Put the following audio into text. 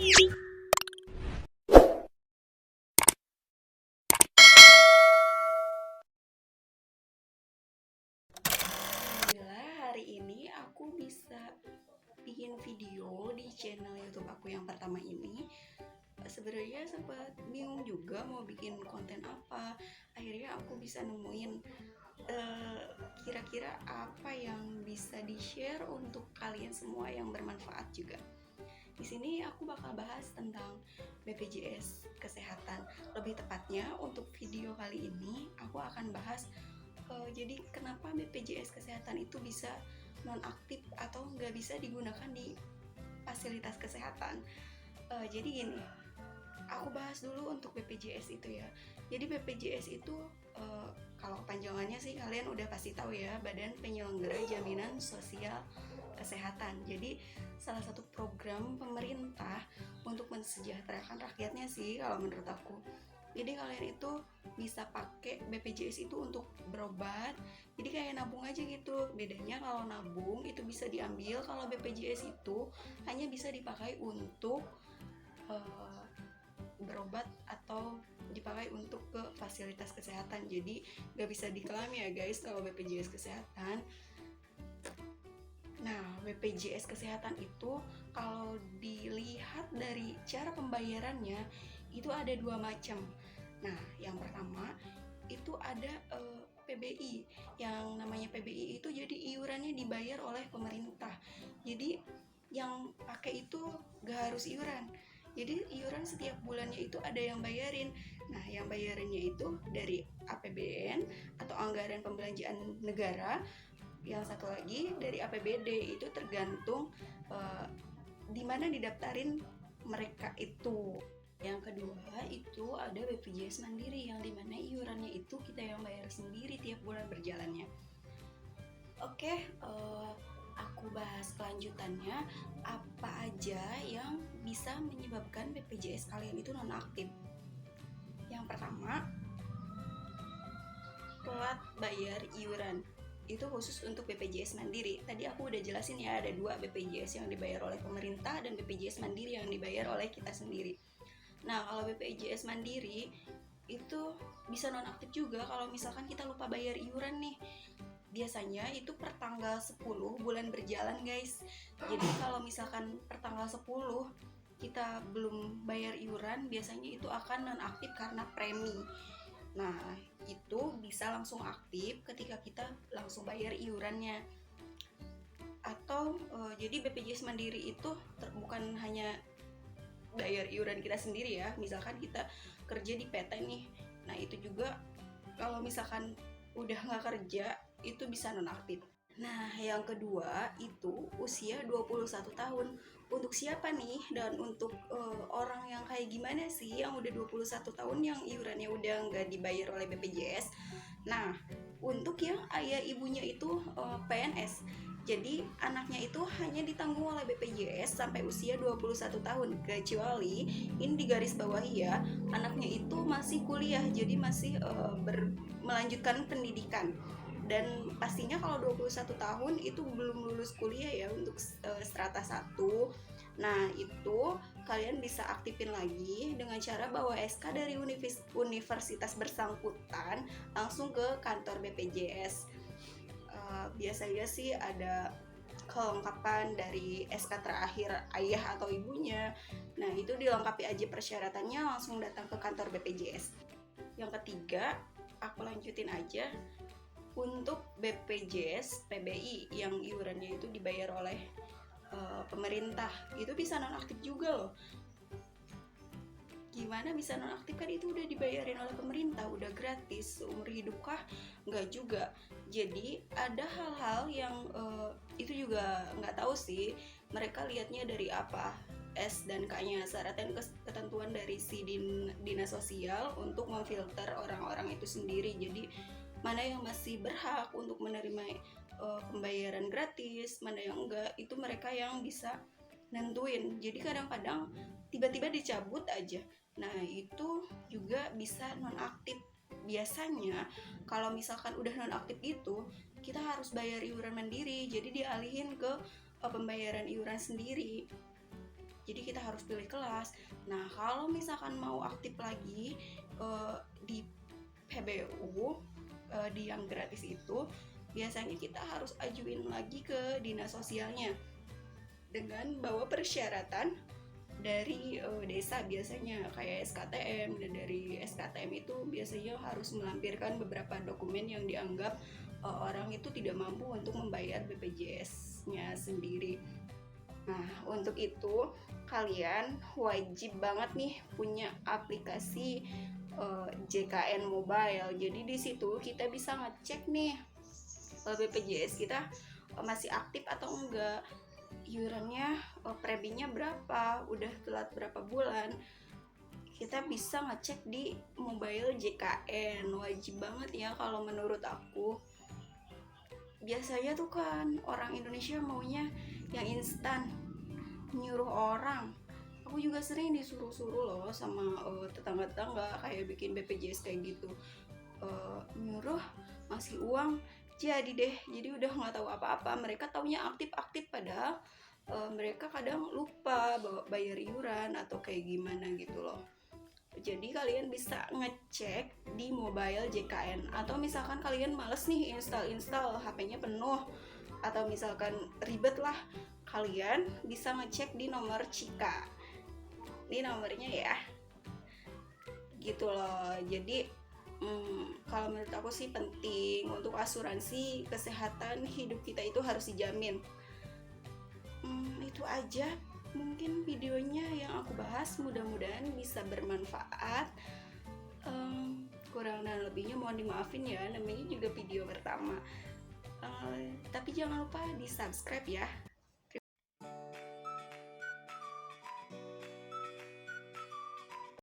Alhamdulillah hari ini aku bisa bikin video di channel YouTube aku yang pertama ini. Sebenarnya sempat bingung juga mau bikin konten apa. Akhirnya aku bisa nemuin eh, kira-kira apa yang bisa di-share untuk kalian semua yang bermanfaat juga. Di sini aku bakal bahas tentang BPJS Kesehatan. Lebih tepatnya untuk video kali ini aku akan bahas jadi kenapa BPJS Kesehatan itu bisa nonaktif atau nggak bisa digunakan di fasilitas kesehatan. Jadi gini, aku bahas dulu untuk BPJS itu ya. Jadi BPJS itu kalau panjangannya sih kalian udah pasti tahu ya, Badan Penyelenggara Jaminan Sosial Kesehatan. Jadi salah satu program pemerintah untuk mensejahterakan rakyatnya sih kalau menurut aku. Jadi kalian itu bisa pakai BPJS itu untuk berobat. Jadi kayak nabung aja gitu. Bedanya kalau nabung itu bisa diambil, kalau BPJS itu hanya bisa dipakai untuk berobat atau dipakai untuk ke fasilitas kesehatan. Jadi nggak bisa diklaim ya guys kalau BPJS Kesehatan. Nah, BPJS Kesehatan itu kalau dilihat dari cara pembayarannya itu ada dua macam. Nah, yang pertama itu ada PBI. Yang namanya PBI itu jadi iurannya dibayar oleh pemerintah. Jadi yang pakai itu gak harus iuran. Jadi iuran setiap bulannya itu ada yang bayarin. Nah, yang bayarannya itu dari APBN atau anggaran pembelanjaan negara. Yang satu lagi dari APBD, itu tergantung di mana didaftarin mereka itu. Yang kedua itu ada BPJS Mandiri yang dimana iurannya itu kita yang bayar sendiri tiap bulan berjalannya. Oke, aku bahas kelanjutannya. Apa aja yang bisa menyebabkan BPJS kalian itu nonaktif? Yang pertama, telat bayar iuran. Itu khusus untuk BPJS Mandiri. Tadi aku udah jelasin ya, ada dua, BPJS yang dibayar oleh pemerintah dan BPJS Mandiri yang dibayar oleh kita sendiri. Nah, kalau BPJS Mandiri itu bisa nonaktif juga kalau misalkan kita lupa bayar iuran nih. Biasanya itu per tanggal 10 bulan berjalan guys. Jadi kalau misalkan per tanggal 10 kita belum bayar iuran, biasanya itu akan nonaktif karena premi. Nah, itu bisa langsung aktif ketika kita langsung bayar iurannya. Atau jadi BPJS Mandiri itu bukan hanya bayar iuran kita sendiri ya. Misalkan kita kerja di PT nih, nah itu juga kalau misalkan udah nggak kerja itu bisa nonaktif. Nah, yang kedua itu usia 21 tahun. Untuk siapa nih? Dan untuk orang yang kayak gimana sih yang udah 21 tahun yang iurannya udah nggak dibayar oleh BPJS? Nah, untuk yang ayah ibunya itu PNS. Jadi anaknya itu hanya ditanggung oleh BPJS sampai usia 21 tahun. Kecuali ini di garis bawahi ya, anaknya itu masih kuliah, jadi masih melanjutkan pendidikan. Dan pastinya kalau 21 tahun itu belum lulus kuliah ya untuk strata 1. Nah, itu kalian bisa aktifin lagi dengan cara bawa SK dari universitas bersangkutan langsung ke kantor BPJS. Biasanya sih ada kelengkapan dari SK terakhir ayah atau ibunya. Nah, itu dilengkapi aja persyaratannya, langsung datang ke kantor BPJS. Yang ketiga, aku lanjutin aja. Untuk BPJS PBI yang iurannya itu dibayar oleh pemerintah, itu bisa nonaktif juga loh. Gimana bisa nonaktif, kan itu udah dibayarin oleh pemerintah, udah gratis seumur hidup kah? Nggak juga. Jadi ada hal-hal yang itu juga nggak tahu sih mereka lihatnya dari apa, S dan K-nya, syarat dan ketentuan dari si dinas sosial untuk memfilter orang-orang itu sendiri. Jadi mana yang masih berhak untuk menerima pembayaran gratis, mana yang enggak, itu mereka yang bisa nentuin. Jadi kadang-kadang tiba-tiba dicabut aja. Nah, itu juga bisa nonaktif. Biasanya kalau misalkan udah nonaktif itu, kita harus bayar iuran mandiri, jadi dialihin ke pembayaran iuran sendiri. jadi kita harus pilih kelas. Nah kalau misalkan mau aktif lagi di PBU di yang gratis itu, biasanya kita harus ajuin lagi ke dinas sosialnya dengan bawa persyaratan dari desa, biasanya kayak SKTM, dan dari SKTM itu biasanya harus melampirkan beberapa dokumen yang dianggap orang itu tidak mampu untuk membayar BPJS-nya sendiri. Nah, untuk itu kalian wajib banget nih punya aplikasi JKN Mobile. Jadi di situ kita bisa ngecek nih BPJS kita masih aktif atau enggak, iurannya, preminya berapa, udah telat berapa bulan. Kita bisa ngecek di mobile JKN, wajib banget ya kalau menurut aku. Biasanya tuh kan orang Indonesia maunya yang instan, nyuruh orang. Aku juga sering disuruh-suruh loh sama tetangga-tetangga kayak bikin BPJS kayak gitu, nyuruh ngasih uang jadi deh, jadi udah nggak tahu apa-apa. Mereka taunya aktif-aktif, padahal mereka kadang lupa bayar iuran atau kayak gimana gitu loh. Jadi kalian bisa ngecek di mobile JKN, atau misalkan kalian males nih install HP-nya penuh atau misalkan ribet lah, kalian bisa ngecek di nomor Cika, ini nomornya ya, gitu loh. Jadi kalau menurut aku sih penting untuk asuransi kesehatan hidup kita itu harus dijamin. Itu aja mungkin videonya yang aku bahas, mudah-mudahan bisa bermanfaat. Kurang dan lebihnya mohon dimaafin ya, namanya juga video pertama. Tapi jangan lupa di subscribe ya.